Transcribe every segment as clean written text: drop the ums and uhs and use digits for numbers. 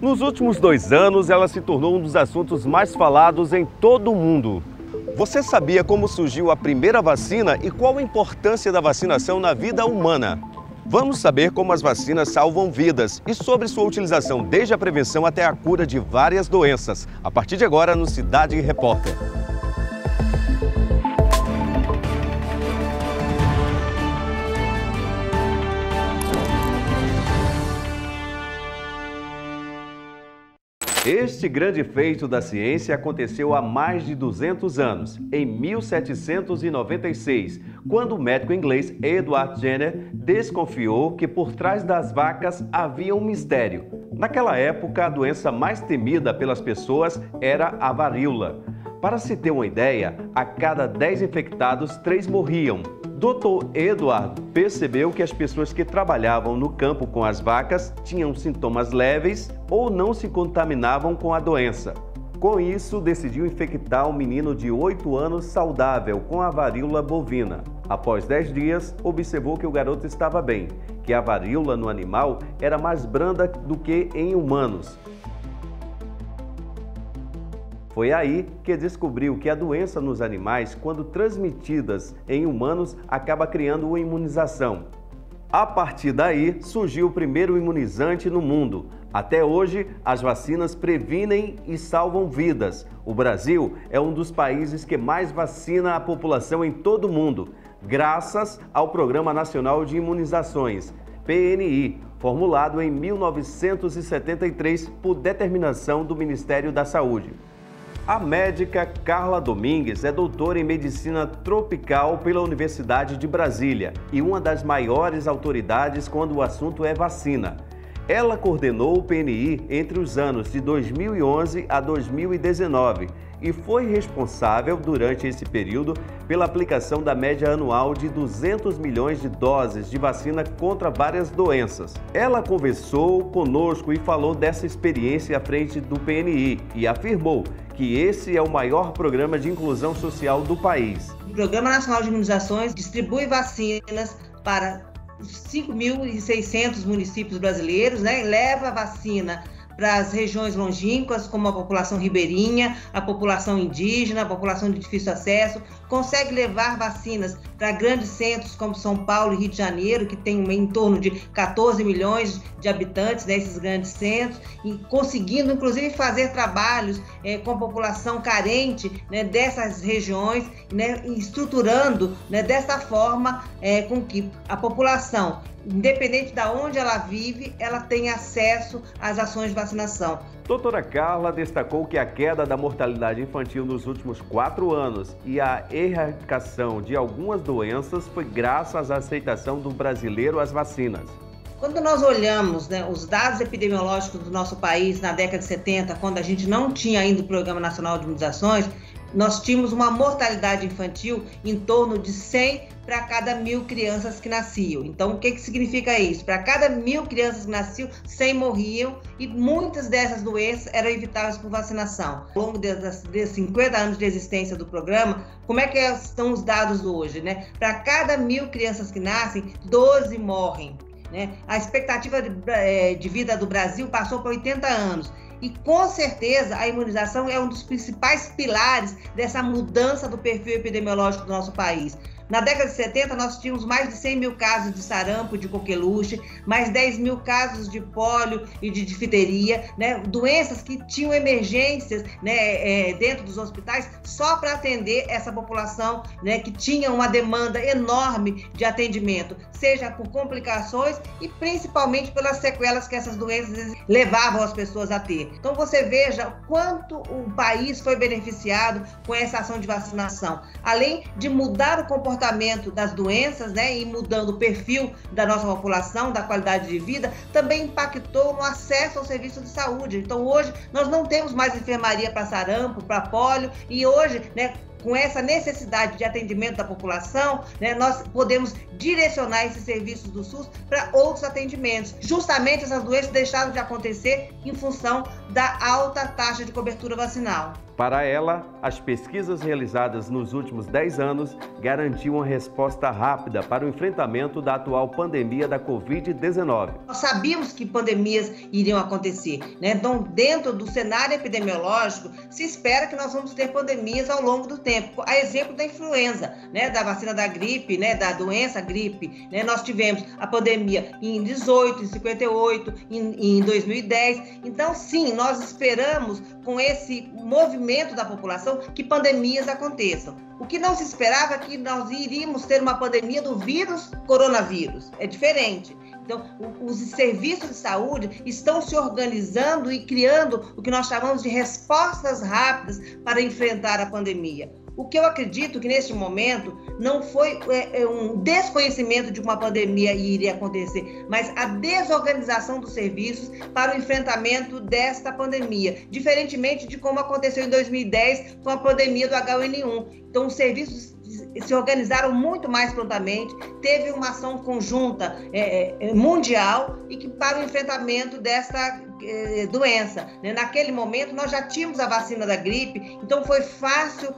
Nos últimos 2 anos, ela se tornou um dos assuntos mais falados em todo o mundo. Você sabia como surgiu a primeira vacina e qual a importância da vacinação na vida humana? Vamos saber como as vacinas salvam vidas e sobre sua utilização desde a prevenção até a cura de várias doenças. A partir de agora, no Cidade Repórter. Este grande feito da ciência aconteceu há mais de 200 anos, em 1796, quando o médico inglês Edward Jenner desconfiou que por trás das vacas havia um mistério. Naquela época, a doença mais temida pelas pessoas era a varíola. Para se ter uma ideia, a cada 10 infectados, 3 morriam. Dr. Edward percebeu que as pessoas que trabalhavam no campo com as vacas tinham sintomas leves ou não se contaminavam com a doença. Com isso, decidiu infectar um menino de 8 anos saudável com a varíola bovina. Após 10 dias, observou que o garoto estava bem, que a varíola no animal era mais branda do que em humanos. Foi aí que descobriu que a doença nos animais, quando transmitidas em humanos, acaba criando uma imunização. A partir daí, surgiu o primeiro imunizante no mundo. Até hoje, as vacinas previnem e salvam vidas. O Brasil é um dos países que mais vacina a população em todo o mundo, graças ao Programa Nacional de Imunizações, PNI, formulado em 1973 por determinação do Ministério da Saúde. A médica Carla Domingues é doutora em Medicina Tropical pela Universidade de Brasília e uma das maiores autoridades quando o assunto é vacina. Ela coordenou o PNI entre os anos de 2011 a 2019 e foi responsável, durante esse período, pela aplicação da média anual de 200 milhões de doses de vacina contra várias doenças. Ela conversou conosco e falou dessa experiência à frente do PNI e afirmou que esse é o maior programa de inclusão social do país. O Programa Nacional de Imunizações distribui vacinas para 5.600 municípios brasileiros, e leva a vacina para as regiões longínquas, como a população ribeirinha, a população indígena, a população de difícil acesso, consegue levar vacinas para grandes centros como São Paulo e Rio de Janeiro, que tem em torno de 14 milhões de habitantes nesses grandes centros, e conseguindo, inclusive, fazer trabalhos com a população carente dessas regiões, estruturando dessa forma com que a população, independente de onde ela vive, ela tem acesso às ações de vacinação. Doutora Carla destacou que a queda da mortalidade infantil nos últimos 4 anos e a erradicação de algumas doenças foi graças à aceitação do brasileiro às vacinas. Quando nós olhamos os dados epidemiológicos do nosso país na década de 70, quando a gente não tinha ainda o Programa Nacional de Imunizações, nós tínhamos uma mortalidade infantil em torno de 100 para cada 1.000 crianças que nasciam. Então, o que significa isso? Para cada 1.000 crianças que nasciam, 100 morriam e muitas dessas doenças eram evitáveis por vacinação. Ao longo desses 50 anos de existência do programa, como é que estão os dados hoje? Para cada 1.000 crianças que nascem, 12 morrem. A expectativa de vida do Brasil passou para 80 anos. E, com certeza, a imunização é um dos principais pilares dessa mudança do perfil epidemiológico do nosso país. Na década de 70, nós tínhamos mais de 100 mil casos de sarampo, de coqueluche, mais 10 mil casos de pólio e de difteria, doenças que tinham emergências dentro dos hospitais só para atender essa população que tinha uma demanda enorme de atendimento, seja por complicações e principalmente pelas sequelas que essas doenças levavam as pessoas a ter. Então, você veja quanto o país foi beneficiado com essa ação de vacinação, além de mudar o comportamento das doenças, e mudando o perfil da nossa população, da qualidade de vida, também impactou no acesso ao serviço de saúde. Então, hoje, nós não temos mais enfermaria para sarampo, para pólio, e hoje, com essa necessidade de atendimento da população, né, nós podemos direcionar esses serviços do SUS para outros atendimentos. Justamente essas doenças deixaram de acontecer em função da alta taxa de cobertura vacinal. Para ela, as pesquisas realizadas nos últimos 10 anos garantiam uma resposta rápida para o enfrentamento da atual pandemia da Covid-19. Nós sabíamos que pandemias iriam acontecer, né? Então, dentro do cenário epidemiológico, se espera que nós vamos ter pandemias ao longo do tempo. A exemplo da influenza, né? Da vacina da gripe, né? Da doença gripe, né? Nós tivemos a pandemia em 18, em 58, em 2010. Então, sim, nós esperamos com esse movimento da população que pandemias aconteçam. O que não se esperava é que nós iríamos ter uma pandemia do vírus coronavírus. É diferente. Então, os serviços de saúde estão se organizando e criando o que nós chamamos de respostas rápidas para enfrentar a pandemia. O que eu acredito que neste momento não foi um desconhecimento de uma pandemia iria acontecer, mas a desorganização dos serviços para o enfrentamento desta pandemia, diferentemente de como aconteceu em 2010 com a pandemia do H1N1. Então, os serviços se organizaram muito mais prontamente, teve uma ação conjunta mundial e que para o enfrentamento desta doença. Naquele momento, nós já tínhamos a vacina da gripe, então foi fácil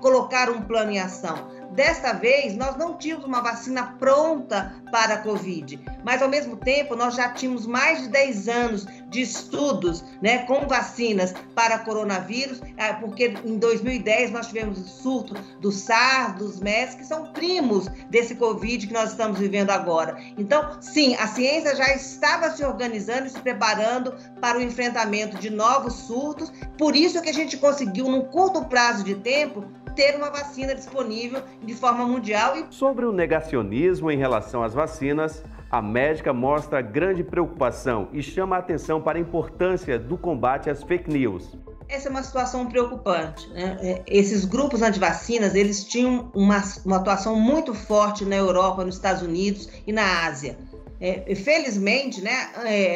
colocar um plano em ação. Desta vez, nós não tínhamos uma vacina pronta para a Covid, mas, ao mesmo tempo, nós já tínhamos mais de 10 anos de estudos, né, com vacinas para coronavírus, porque em 2010 nós tivemos o surto do SARS, dos MERS, que são primos desse Covid que nós estamos vivendo agora. Então, sim, a ciência já estava se organizando e se preparando para o enfrentamento de novos surtos, por isso que a gente conseguiu, num curto prazo de tempo, ter uma vacina disponível de forma mundial. Sobre o negacionismo em relação às vacinas, a médica mostra grande preocupação e chama a atenção para a importância do combate às fake news. Essa é uma situação preocupante, né? Esses grupos antivacinas, eles tinham uma atuação muito forte na Europa, nos Estados Unidos e na Ásia. Felizmente, né,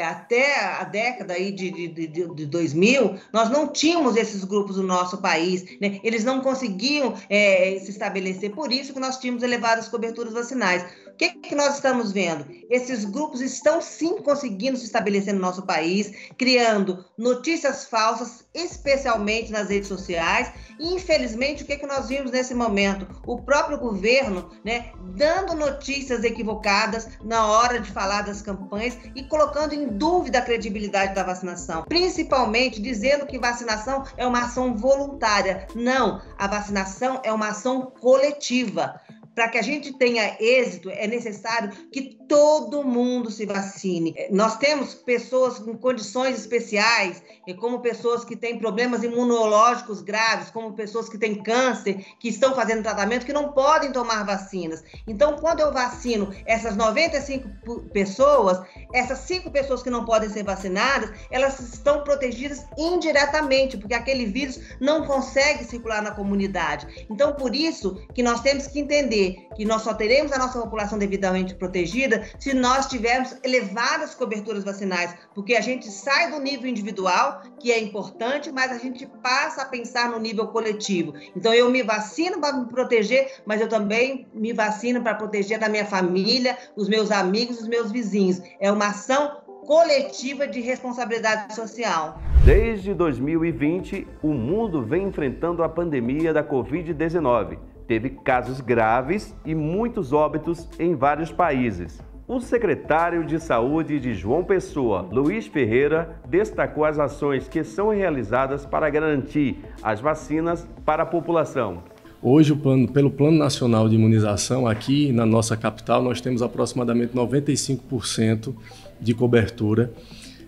até a década aí de 2000, nós não tínhamos esses grupos no nosso país, né? Eles não conseguiam se estabelecer, por isso que nós tínhamos elevadas coberturas vacinais. O que nós estamos vendo? Esses grupos estão sim conseguindo se estabelecer no nosso país, criando notícias falsas, especialmente nas redes sociais, e infelizmente o que nós vimos nesse momento? O próprio governo, né, dando notícias equivocadas na hora de falar das campanhas e colocando em dúvida a credibilidade da vacinação, principalmente dizendo que vacinação é uma ação voluntária. Não, a vacinação é uma ação coletiva. Para que a gente tenha êxito, é necessário que todo mundo se vacine. Nós temos pessoas em condições especiais, como pessoas que têm problemas imunológicos graves, como pessoas que têm câncer, que estão fazendo tratamento, que não podem tomar vacinas. Então, quando eu vacino essas 95 pessoas, essas 5 pessoas que não podem ser vacinadas, elas estão protegidas indiretamente, porque aquele vírus não consegue circular na comunidade. Então, por isso que nós temos que entender que nós só teremos a nossa população devidamente protegida se nós tivermos elevadas coberturas vacinais, porque a gente sai do nível individual, que é importante, mas a gente passa a pensar no nível coletivo. Então, eu me vacino para me proteger, mas eu também me vacino para proteger a minha família, os meus amigos, os meus vizinhos. É uma ação coletiva de responsabilidade social. Desde 2020, o mundo vem enfrentando a pandemia da Covid-19. Teve casos graves e muitos óbitos em vários países. O secretário de Saúde de João Pessoa, Luiz Ferreira, destacou as ações que são realizadas para garantir as vacinas para a população. Hoje, pelo Plano Nacional de Imunização, aqui na nossa capital, nós temos aproximadamente 95% de cobertura.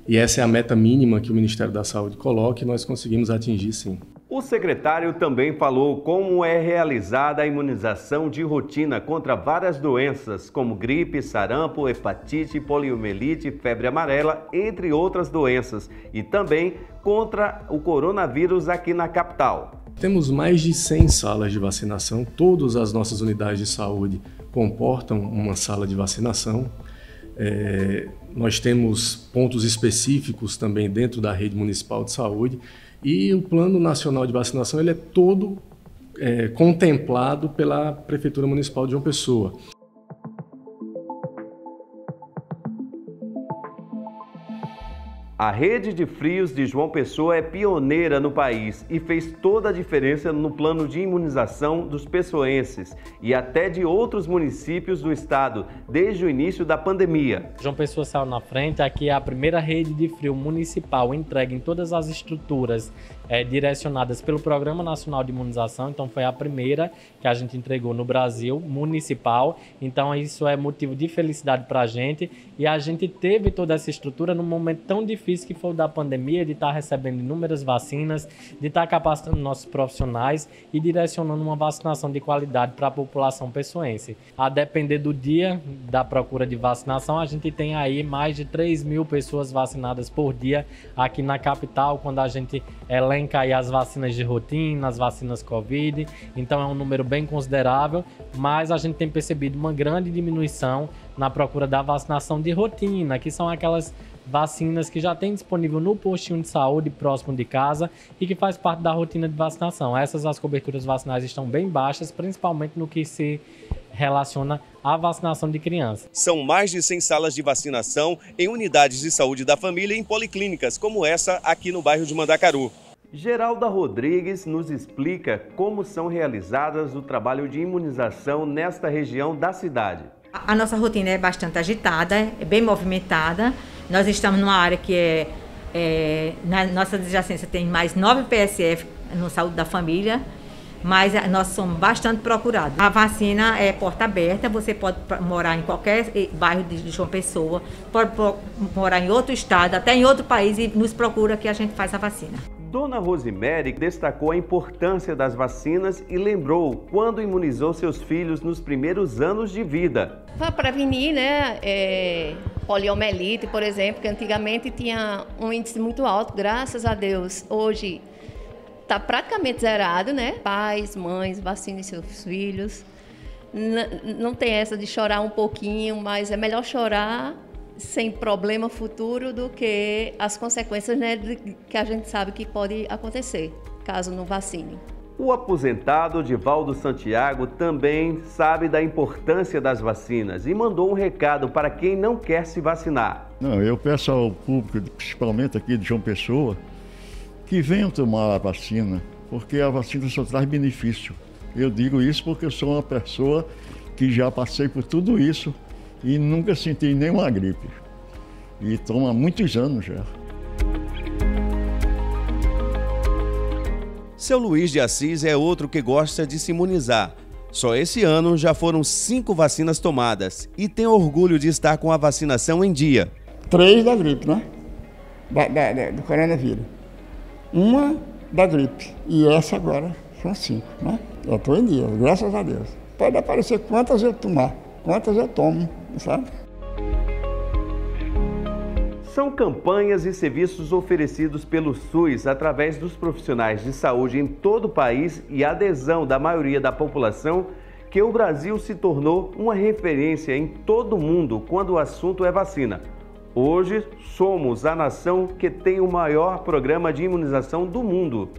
E essa é a meta mínima que o Ministério da Saúde coloca e nós conseguimos atingir, sim. O secretário também falou como é realizada a imunização de rotina contra várias doenças, como gripe, sarampo, hepatite, poliomielite, febre amarela, entre outras doenças, e também contra o coronavírus aqui na capital. Temos mais de 100 salas de vacinação, todas as nossas unidades de saúde comportam uma sala de vacinação. Nós temos pontos específicos também dentro da rede municipal de saúde e o Plano Nacional de Vacinação ele é todo contemplado pela Prefeitura Municipal de João Pessoa. A rede de frios de João Pessoa é pioneira no país e fez toda a diferença no plano de imunização dos pessoenses e até de outros municípios do estado desde o início da pandemia. João Pessoa saiu na frente, aqui é a primeira rede de frio municipal entregue em todas as estruturas direcionadas pelo Programa Nacional de Imunização, então foi a primeira que a gente entregou no Brasil, municipal, então isso é motivo de felicidade para a gente e a gente teve toda essa estrutura num momento tão difícil que foi o da pandemia, de estar recebendo inúmeras vacinas, de estar capacitando nossos profissionais e direcionando uma vacinação de qualidade para a população pessoense. A depender do dia da procura de vacinação, a gente tem aí mais de 3.000 pessoas vacinadas por dia aqui na capital, quando a gente elenca aí as vacinas de rotina, as vacinas Covid, então é um número bem considerável, mas a gente tem percebido uma grande diminuição na procura da vacinação de rotina, que são aquelas vacinas que já tem disponível no postinho de saúde próximo de casa e que faz parte da rotina de vacinação. As coberturas vacinais estão bem baixas, principalmente no que se relaciona à vacinação de crianças. São mais de 100 salas de vacinação em unidades de saúde da família e em policlínicas, como essa aqui no bairro de Mandacaru. Geralda Rodrigues nos explica como são realizadas o trabalho de imunização nesta região da cidade. A nossa rotina é bastante agitada, é bem movimentada. Nós estamos numa área que na nossa adjacência tem mais 9 PSF no Saúde da Família, mas nós somos bastante procurados. A vacina é porta aberta, você pode morar em qualquer bairro de João Pessoa, pode morar em outro estado, até em outro país e nos procura que a gente faz a vacina. Dona Rosemary destacou a importância das vacinas e lembrou quando imunizou seus filhos nos primeiros anos de vida. Para prevenir, poliomielite, por exemplo, que antigamente tinha um índice muito alto, graças a Deus, hoje está praticamente zerado, né? Pais, mães, vacinem seus filhos. Não tem essa de chorar um pouquinho, mas é melhor chorar sem problema futuro do que as consequências, que a gente sabe que pode acontecer, caso não vacine. O aposentado Divaldo Santiago também sabe da importância das vacinas e mandou um recado para quem não quer se vacinar. Eu peço ao público, principalmente aqui de João Pessoa, que venham tomar a vacina, porque a vacina só traz benefício. Eu digo isso porque eu sou uma pessoa que já passei por tudo isso e nunca senti nenhuma gripe. E tomo há muitos anos já. Seu Luiz de Assis é outro que gosta de se imunizar. Só esse ano já foram 5 vacinas tomadas e tem orgulho de estar com a vacinação em dia. 3 da gripe, né? Do coronavírus. 1 da gripe. E essa agora são 5, né? Eu estou em dia, graças a Deus. Pode aparecer quantas eu tomar, quantas eu tomo, sabe? São campanhas e serviços oferecidos pelo SUS através dos profissionais de saúde em todo o país e adesão da maioria da população que o Brasil se tornou uma referência em todo o mundo quando o assunto é vacina. Hoje, somos a nação que tem o maior programa de imunização do mundo.